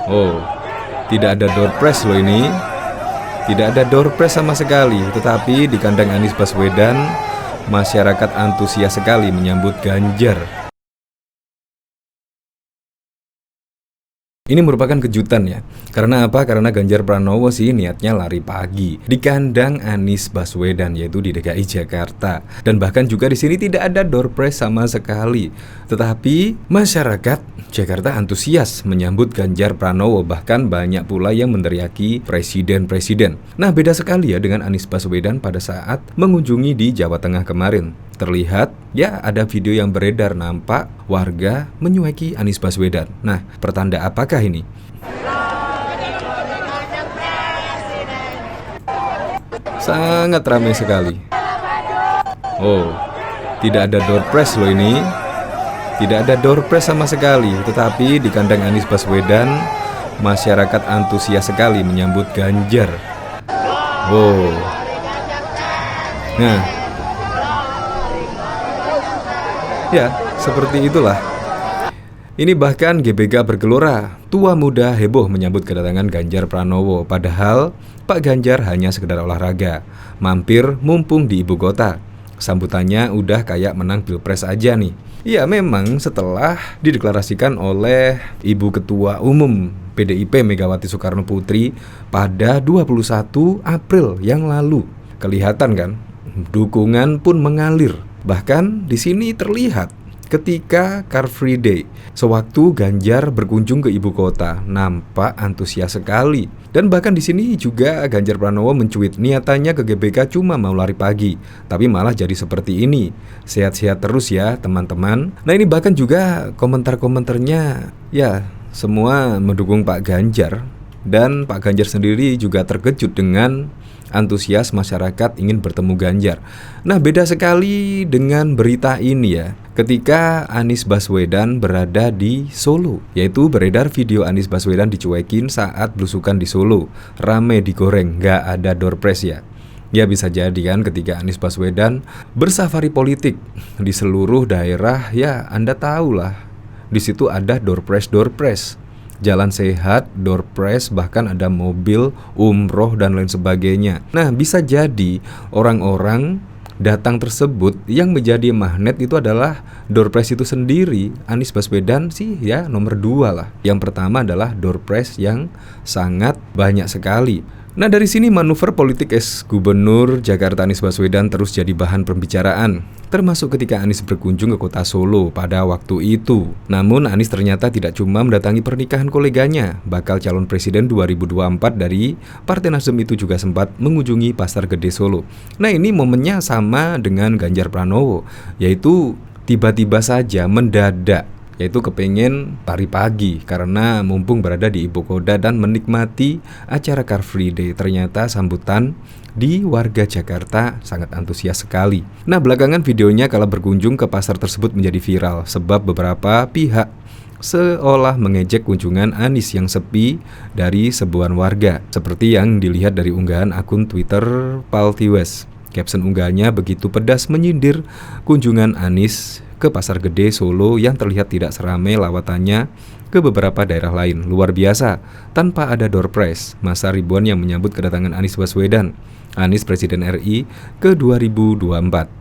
Oh, tidak ada door prize loh ini. Tidak ada door prize sama sekali. Tetapi di kandang Anies Baswedan, masyarakat antusias sekali menyambut Ganjar. Ini merupakan kejutan ya. Karena apa? Karena Ganjar Pranowo sih niatnya lari pagi di kandang Anies Baswedan, yaitu di DKI Jakarta. Dan bahkan juga di sini tidak ada door prize sama sekali. Tetapi masyarakat Jakarta antusias menyambut Ganjar Pranowo, bahkan banyak pula yang meneriaki presiden-presiden. Nah, beda sekali ya dengan Anies Baswedan pada saat mengunjungi di Jawa Tengah kemarin. Terlihat ya ada video yang beredar, nampak warga menyueki Anies Baswedan. Nah, pertanda apakah ini? Sangat ramai sekali. Oh, tidak ada door prize loh ini. Tidak ada door prize sama sekali. Tetapi di kandang Anies Baswedan, masyarakat antusias sekali menyambut Ganjar. Wow. Nah, ya, seperti itulah. Ini bahkan GBK bergelora, tua muda heboh menyambut kedatangan Ganjar Pranowo. Padahal Pak Ganjar hanya sekedar olahraga, mampir mumpung di ibu kota. Sambutannya udah kayak menang pilpres aja nih. Ya memang setelah dideklarasikan oleh Ibu Ketua Umum PDIP Megawati Soekarno Putri pada 21 April yang lalu. Kelihatan kan, dukungan pun mengalir. Bahkan di sini terlihat ketika Car Free Day, sewaktu Ganjar berkunjung ke ibu kota, nampak antusias sekali. Dan bahkan di sini juga Ganjar Pranowo mencuit niatannya ke GBK cuma mau lari pagi, tapi malah jadi seperti ini. Sehat-sehat terus ya teman-teman. Nah, ini bahkan juga komentar-komentarnya ya semua mendukung Pak Ganjar. Dan Pak Ganjar sendiri juga terkejut dengan antusias masyarakat ingin bertemu Ganjar. Nah, beda sekali dengan berita ini ya. Ketika Anies Baswedan berada di Solo, yaitu beredar video Anies Baswedan dicuekin saat belusukan di Solo. Rame digoreng, gak ada door prize ya. Ya bisa jadi kan ketika Anies Baswedan bersafari politik di seluruh daerah, ya Anda tahulah. Di situ ada door prize. Jalan sehat, door prize, bahkan ada mobil, umroh, dan lain sebagainya. Nah, bisa jadi orang-orang datang tersebut yang menjadi magnet itu adalah door prize itu sendiri. Anies Baswedan sih ya nomor 2 lah. Yang pertama adalah door prize yang sangat banyak sekali. Nah, dari sini manuver politik ex-gubernur Jakarta Anies Baswedan terus jadi bahan pembicaraan, termasuk ketika Anies berkunjung ke kota Solo pada waktu itu. Namun Anies ternyata tidak cuma mendatangi pernikahan koleganya, bakal calon presiden 2024 dari Partai Nasdem itu juga sempat mengunjungi Pasar Gede Solo. Nah, ini momennya sama dengan Ganjar Pranowo, yaitu tiba-tiba saja mendadak, yaitu kepengen lari pagi karena mumpung berada di ibu kota dan menikmati acara Car Free Day. Ternyata sambutan di warga Jakarta sangat antusias sekali. Nah, belakangan videonya kala berkunjung ke pasar tersebut menjadi viral sebab beberapa pihak seolah mengejek kunjungan Anies yang sepi dari sebuah warga, seperti yang dilihat dari unggahan akun Twitter Paltiwes. Caption unggahannya begitu pedas menyindir kunjungan Anies ke Pasar Gede Solo yang terlihat tidak seramai lawatannya ke beberapa daerah lain. Luar biasa, tanpa ada door prize, masa ribuan yang menyambut kedatangan Anies Baswedan. Anies Presiden RI ke 2024.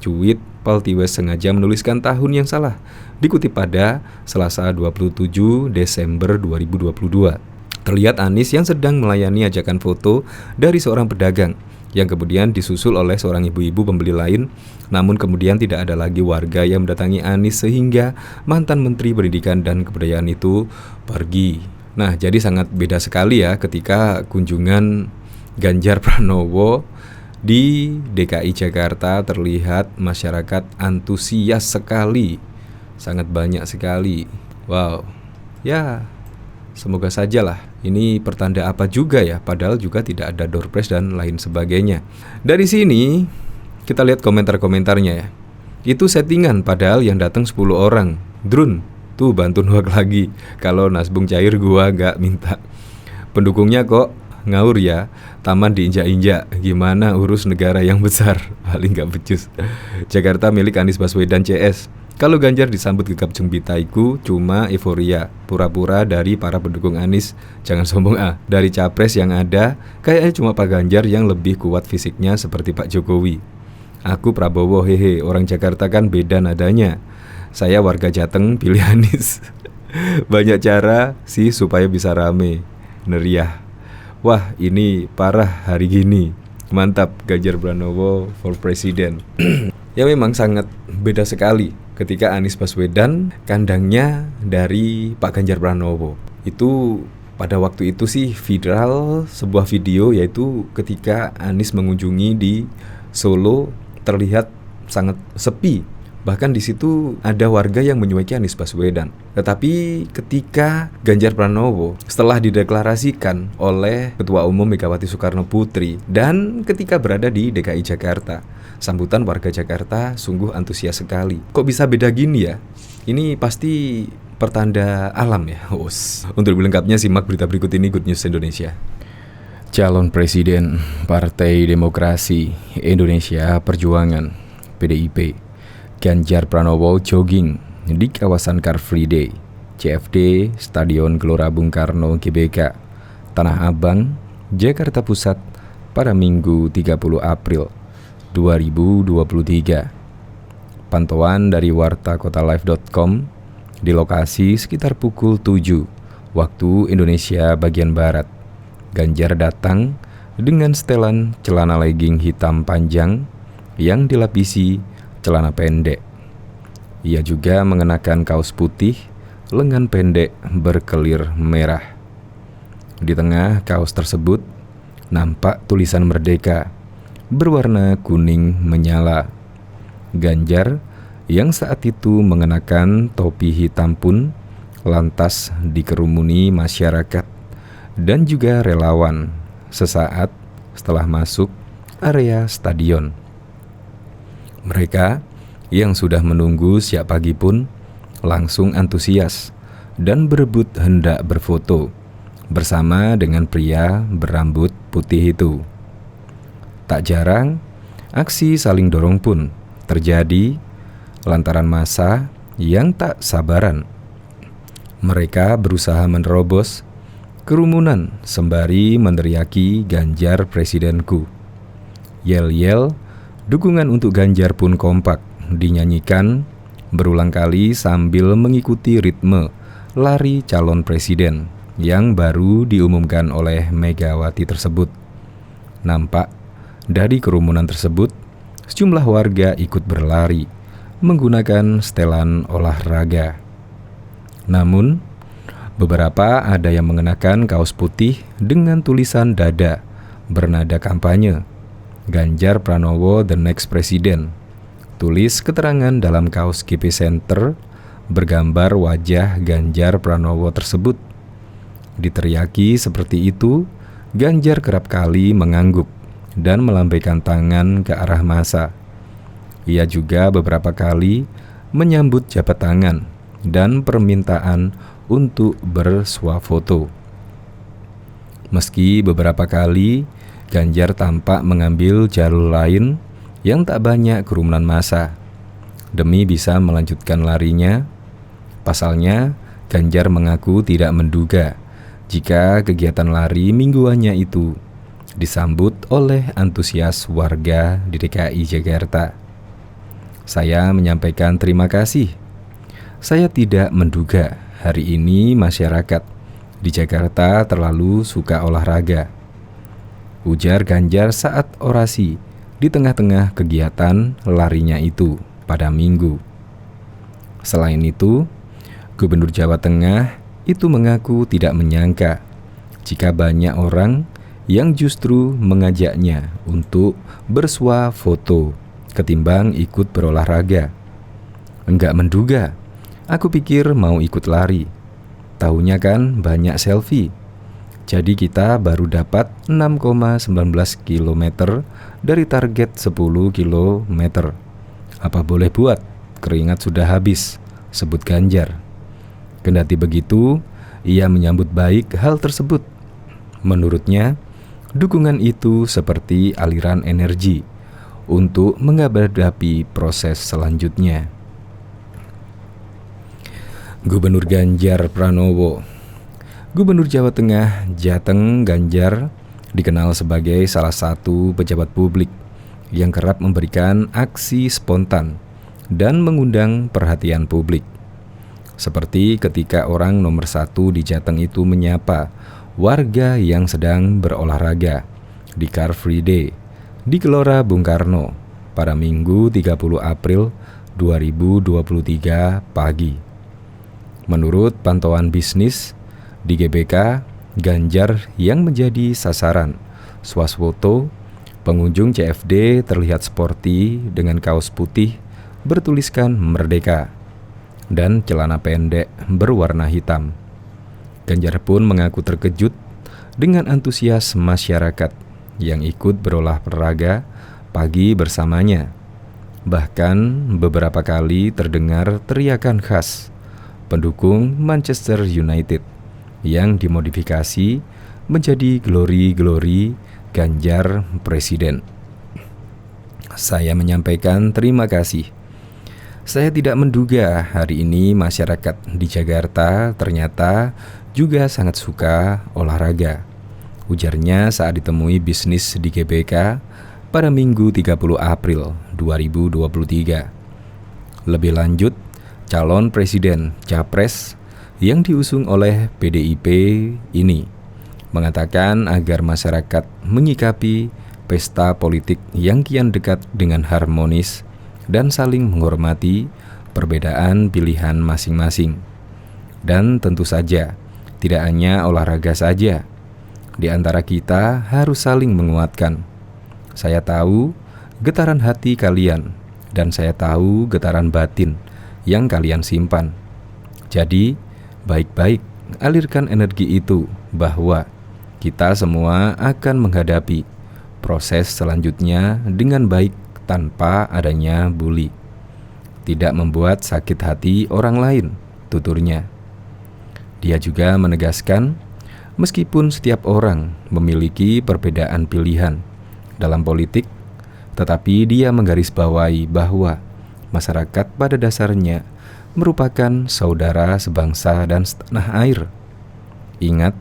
Cuit Paltiwes sengaja menuliskan tahun yang salah, dikutip pada Selasa 27 Desember 2022. Terlihat Anies yang sedang melayani ajakan foto dari seorang pedagang, yang kemudian disusul oleh seorang ibu-ibu pembeli lain. Namun kemudian tidak ada lagi warga yang mendatangi Anies sehingga mantan Menteri Pendidikan dan Kebudayaan itu pergi. Nah, jadi sangat beda sekali ya ketika kunjungan Ganjar Pranowo di DKI Jakarta. Terlihat masyarakat antusias sekali, sangat banyak sekali. Wow, ya semoga sajalah ini pertanda apa juga ya, padahal juga tidak ada door prize dan lain sebagainya. Dari sini kita lihat komentar-komentarnya ya. Itu settingan padahal yang datang 10 orang. Drun, tuh bantu hoak lagi. Kalau Nasbung cair gua gak minta. Pendukungnya kok ngaur ya, taman diinjak-injak. Gimana urus negara yang besar? Paling gak becus. Jakarta milik Anies Baswedan CS. Kalau Ganjar disambut gegap jempitaiku cuma euforia, pura-pura dari para pendukung Anies. Jangan sombong dari capres yang ada, kayaknya cuma Pak Ganjar yang lebih kuat fisiknya seperti Pak Jokowi. Aku Prabowo, hehe, orang Jakarta kan beda nadanya. Saya warga Jateng, pilih Anies. Banyak cara sih supaya bisa rame, meriah. Wah, ini parah hari gini. Mantap, Ganjar Pranowo for President. Ya memang sangat beda sekali ketika Anies Baswedan kandangnya dari Pak Ganjar Pranowo. Itu pada waktu itu sih viral sebuah video, yaitu ketika Anies mengunjungi di Solo terlihat sangat sepi. Bahkan di situ ada warga yang menyuaki Anies Baswedan. Tetapi ketika Ganjar Pranowo setelah dideklarasikan oleh Ketua Umum Megawati Soekarno Putri dan ketika berada di DKI Jakarta, sambutan warga Jakarta sungguh antusias sekali. Kok bisa beda gini ya? Ini pasti pertanda alam ya. Untuk lebih lengkapnya simak berita berikut ini, Good News Indonesia. Calon Presiden Partai Demokrasi Indonesia Perjuangan (PDIP) Ganjar Pranowo jogging di kawasan Car Free Day CFD Stadion Gelora Bung Karno GBK Tanah Abang, Jakarta Pusat pada Minggu 30 April 2023. Pantauan dari wartakotalive.com, di lokasi sekitar pukul 7 waktu Indonesia bagian Barat. Ganjar datang dengan setelan celana legging hitam panjang yang dilapisi celana pendek. Ia juga mengenakan kaos putih lengan pendek berkelir merah. Di tengah kaos tersebut nampak tulisan Merdeka berwarna kuning menyala. Ganjar yang saat itu mengenakan topi hitam pun lantas dikerumuni masyarakat dan juga relawan sesaat setelah masuk area stadion. Mereka yang sudah menunggu sejak pagi pun langsung antusias dan berebut hendak berfoto bersama dengan pria berambut putih itu. Tak jarang, aksi saling dorong pun terjadi lantaran massa yang tak sabaran. Mereka berusaha menerobos kerumunan sembari meneriaki Ganjar Presidenku. Yel-yel dukungan untuk Ganjar pun kompak dinyanyikan berulang kali sambil mengikuti ritme lari calon presiden yang baru diumumkan oleh Megawati tersebut. Nampak dari kerumunan tersebut, sejumlah warga ikut berlari menggunakan setelan olahraga. Namun, beberapa ada yang mengenakan kaos putih dengan tulisan dada bernada kampanye, Ganjar Pranowo the next president. Tulis keterangan dalam kaos GP Center bergambar wajah Ganjar Pranowo tersebut. Diteriaki seperti itu, Ganjar kerap kali mengangguk dan melambaikan tangan ke arah massa. Ia juga beberapa kali menyambut jabat tangan dan permintaan untuk bersuah foto. Meski beberapa kali Ganjar tampak mengambil jalur lain yang tak banyak kerumunan massa demi bisa melanjutkan larinya. Pasalnya, Ganjar mengaku tidak menduga jika kegiatan lari mingguannya itu disambut oleh antusias warga di DKI Jakarta. Saya menyampaikan terima kasih. Saya tidak menduga hari ini masyarakat di Jakarta terlalu suka olahraga, ujar Ganjar saat orasi di tengah-tengah kegiatan larinya itu pada Minggu. Selain itu, Gubernur Jawa Tengah itu mengaku tidak menyangka jika banyak orang yang justru mengajaknya untuk bersuah foto ketimbang ikut berolahraga. Enggak menduga, aku pikir mau ikut lari. Tahunya kan banyak selfie. Jadi kita baru dapat 6,19 km dari target 10 km. Apa boleh buat, keringat sudah habis, sebut Ganjar. Kendati begitu, ia menyambut baik hal tersebut. Menurutnya, dukungan itu seperti aliran energi untuk menghadapi proses selanjutnya. Gubernur Ganjar Pranowo. Gubernur Jawa Tengah Jateng Ganjar dikenal sebagai salah satu pejabat publik yang kerap memberikan aksi spontan dan mengundang perhatian publik. Seperti ketika orang nomor 1 di Jateng itu menyapa warga yang sedang berolahraga di Car Free Day di Gelora Bung Karno pada Minggu 30 April 2023 pagi. Menurut pantauan bisnis di GBK, Ganjar yang menjadi sasaran swasfoto pengunjung CFD terlihat sporty dengan kaos putih bertuliskan Merdeka dan celana pendek berwarna hitam. Ganjar pun mengaku terkejut dengan antusias masyarakat yang ikut berolahraga pagi bersamanya. Bahkan beberapa kali terdengar teriakan khas pendukung Manchester United yang dimodifikasi menjadi glory-glory Ganjar Presiden. Saya menyampaikan terima kasih. Saya tidak menduga hari ini masyarakat di Jakarta ternyata juga sangat suka olahraga, ujarnya saat ditemui bisnis di GBK pada Minggu 30 April 2023. Lebih lanjut, calon presiden Capres yang diusung oleh PDIP ini mengatakan agar masyarakat menyikapi pesta politik yang kian dekat dengan harmonis dan saling menghormati perbedaan pilihan masing-masing. Dan tentu saja, tidak hanya olahraga saja, di antara kita harus saling menguatkan. Saya tahu getaran hati kalian dan saya tahu getaran batin yang kalian simpan. Jadi, baik-baik alirkan energi itu bahwa kita semua akan menghadapi proses selanjutnya dengan baik tanpa adanya bully. Tidak membuat sakit hati orang lain, tuturnya. Dia juga menegaskan, meskipun setiap orang memiliki perbedaan pilihan dalam politik, tetapi dia menggarisbawahi bahwa masyarakat pada dasarnya merupakan saudara sebangsa dan setanah air. Ingat,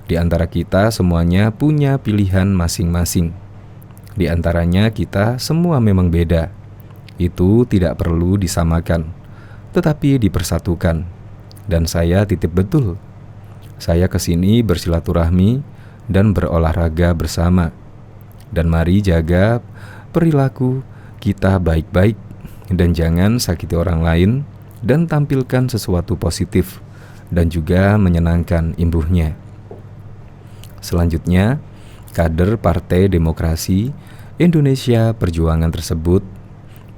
di antara kita semuanya punya pilihan masing-masing. Di antaranya kita semua memang beda. Itu tidak perlu disamakan, tetapi dipersatukan. Dan saya titip betul. Saya kesini bersilaturahmi dan berolahraga bersama. Dan mari jaga perilaku kita baik-baik dan jangan sakiti orang lain dan tampilkan sesuatu positif dan juga menyenangkan imbuhnya. Selanjutnya, kader Partai Demokrasi Indonesia Perjuangan tersebut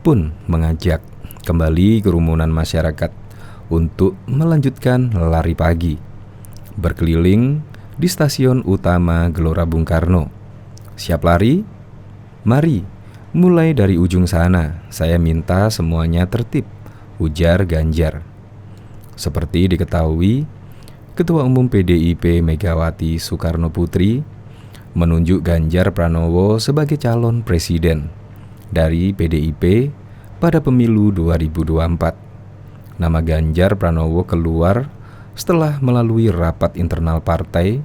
pun mengajak kembali kerumunan masyarakat untuk melanjutkan lari pagi, berkeliling di stasiun utama Gelora Bung Karno. Siap lari? Mari, mulai dari ujung sana, saya minta semuanya tertib, ujar Ganjar. Seperti diketahui, Ketua Umum PDIP Megawati Soekarno Putri menunjuk Ganjar Pranowo sebagai calon presiden dari PDIP pada pemilu 2024. Nama Ganjar Pranowo keluar setelah melalui rapat internal partai,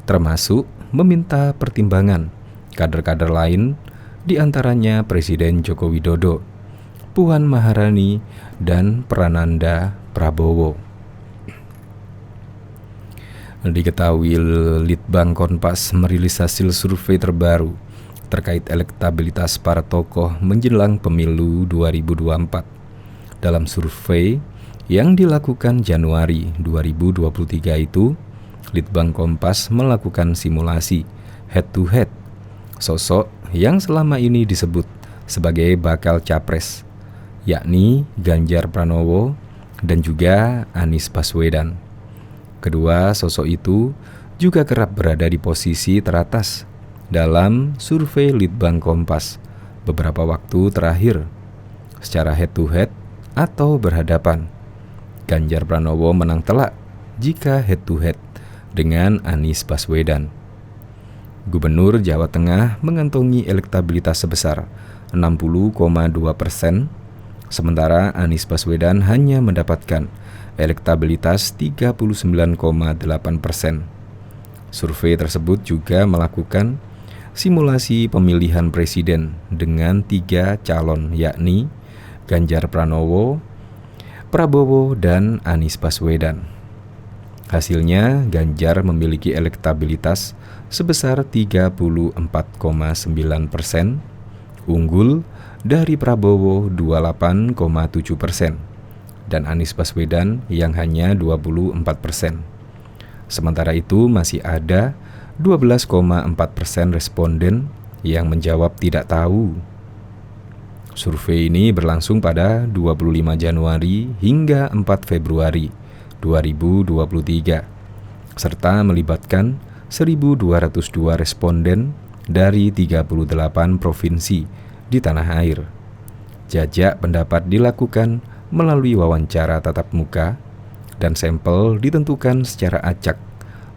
termasuk meminta pertimbangan kader-kader lain, di antaranya Presiden Joko Widodo, Puan Maharani, dan Prananda Prabowo. Diketahui Litbang Kompas merilis hasil survei terbaru terkait elektabilitas para tokoh menjelang pemilu 2024. Dalam survei yang dilakukan Januari 2023 itu, Litbang Kompas melakukan simulasi head-to-head sosok yang selama ini disebut sebagai bakal capres, yakni Ganjar Pranowo dan juga Anies Baswedan. Kedua sosok itu juga kerap berada di posisi teratas dalam survei Litbang Kompas beberapa waktu terakhir. Secara head-to-head atau berhadapan, Ganjar Pranowo menang telak jika head-to-head dengan Anies Baswedan. Gubernur Jawa Tengah mengantongi elektabilitas sebesar 60,2%, sementara Anies Baswedan hanya mendapatkan elektabilitas 39,8%. Survei tersebut juga melakukan simulasi pemilihan presiden dengan 3 calon, yakni Ganjar Pranowo, Prabowo, dan Anies Baswedan. Hasilnya, Ganjar memiliki elektabilitas sebesar 34,9%, unggul dari Prabowo 28,7%, dan Anies Baswedan yang hanya 24%. Sementara itu masih ada 12,4% responden yang menjawab tidak tahu. Survei ini berlangsung pada 25 Januari hingga 4 Februari 2023, serta melibatkan 1.202 responden dari 38 provinsi di tanah air. Jajak pendapat dilakukan melalui wawancara tatap muka, dan sampel ditentukan secara acak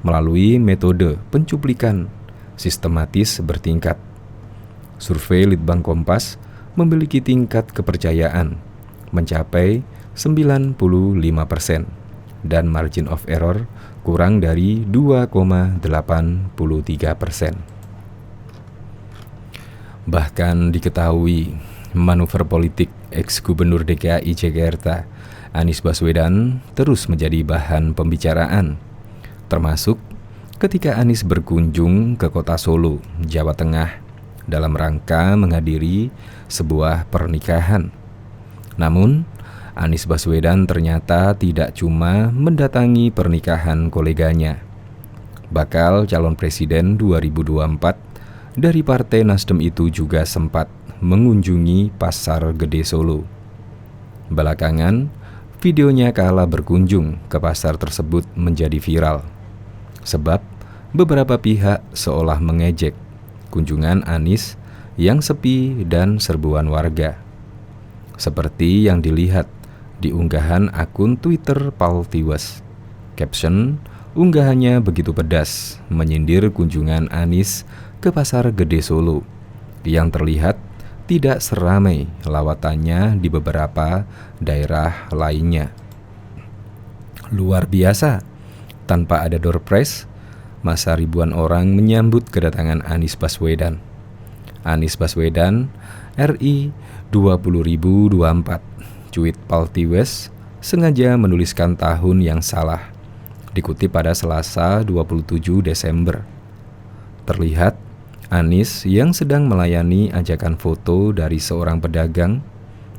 melalui metode pencuplikan sistematis bertingkat. Survei Litbang Kompas memiliki tingkat kepercayaan mencapai 95% dan margin of error kurang dari 2,83%. Bahkan diketahui manuver politik ex-gubernur DKI Jakarta Anies Baswedan terus menjadi bahan pembicaraan, termasuk ketika Anies berkunjung ke kota Solo, Jawa Tengah, dalam rangka menghadiri sebuah pernikahan. Namun, Anies Baswedan ternyata tidak cuma mendatangi pernikahan koleganya. Bakal calon presiden 2024 dari Partai Nasdem itu juga sempat mengunjungi Pasar Gede Solo. Belakangan, videonya kala berkunjung ke pasar tersebut menjadi viral, sebab beberapa pihak seolah mengejek kunjungan Anies yang sepi dan serbuan warga. Seperti yang dilihat di unggahan akun Twitter Paul Tiwes. Caption unggahannya begitu pedas, menyindir kunjungan Anies ke Pasar Gede Solo yang terlihat tidak seramai lawatannya di beberapa daerah lainnya. Luar biasa, tanpa ada door prize, masa ribuan orang menyambut kedatangan Anies Baswedan. Anies Baswedan, RI 20.024, cuit Paul Tiwes sengaja menuliskan tahun yang salah, dikutip pada Selasa 27 Desember. Terlihat Anies yang sedang melayani ajakan foto dari seorang pedagang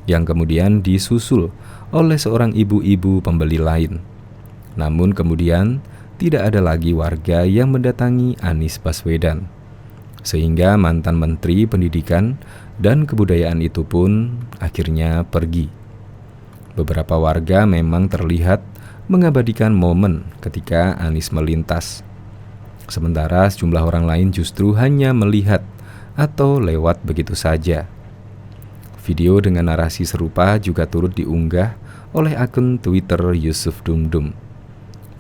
yang kemudian disusul oleh seorang ibu-ibu pembeli lain. Namun kemudian tidak ada lagi warga yang mendatangi Anies Baswedan, sehingga mantan Menteri Pendidikan dan Kebudayaan itu pun akhirnya pergi. Beberapa warga memang terlihat mengabadikan momen ketika Anies melintas. Sementara sejumlah orang lain justru hanya melihat atau lewat begitu saja. Video dengan narasi serupa juga turut diunggah oleh akun Twitter Yusuf Dumdum.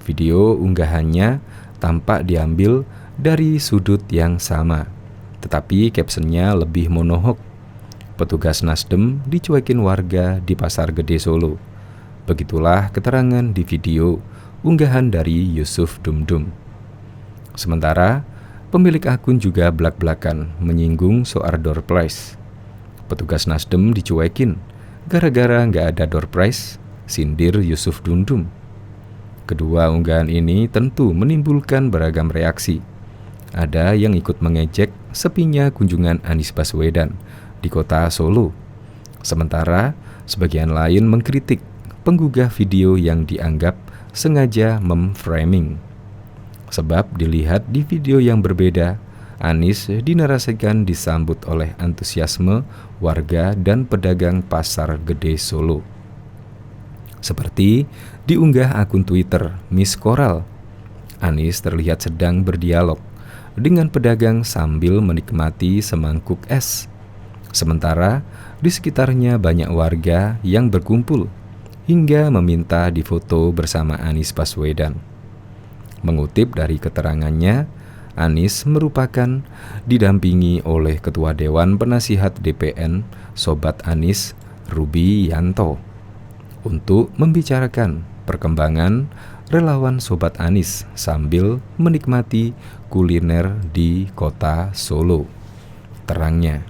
Video unggahannya tampak diambil dari sudut yang sama, tetapi captionnya lebih monohok. Petugas Nasdem dicuekin warga di Pasar Gede Solo. Begitulah keterangan di video unggahan dari Yusuf Dumdum. Sementara, pemilik akun juga blak-blakan menyinggung soal door prize. Petugas Nasdem dicuekin gara-gara nggak ada door prize, sindir Yusuf Dumdum. Kedua unggahan ini tentu menimbulkan beragam reaksi. Ada yang ikut mengejek sepinya kunjungan Anies Baswedan di kota Solo. Sementara, sebagian lain mengkritik penggugah video yang dianggap sengaja memframing. Sebab dilihat di video yang berbeda, Anies dinarasikan disambut oleh antusiasme warga dan pedagang Pasar Gede Solo. Seperti diunggah akun Twitter Miss Coral, Anies terlihat sedang berdialog dengan pedagang sambil menikmati semangkuk es. Sementara di sekitarnya banyak warga yang berkumpul hingga meminta difoto bersama Anies Baswedan. Mengutip dari keterangannya, Anies merupakan didampingi oleh Ketua Dewan Penasihat DPN Sobat Anies Ruby Yanto untuk membicarakan perkembangan relawan Sobat Anies sambil menikmati kuliner di kota Solo. Terangnya,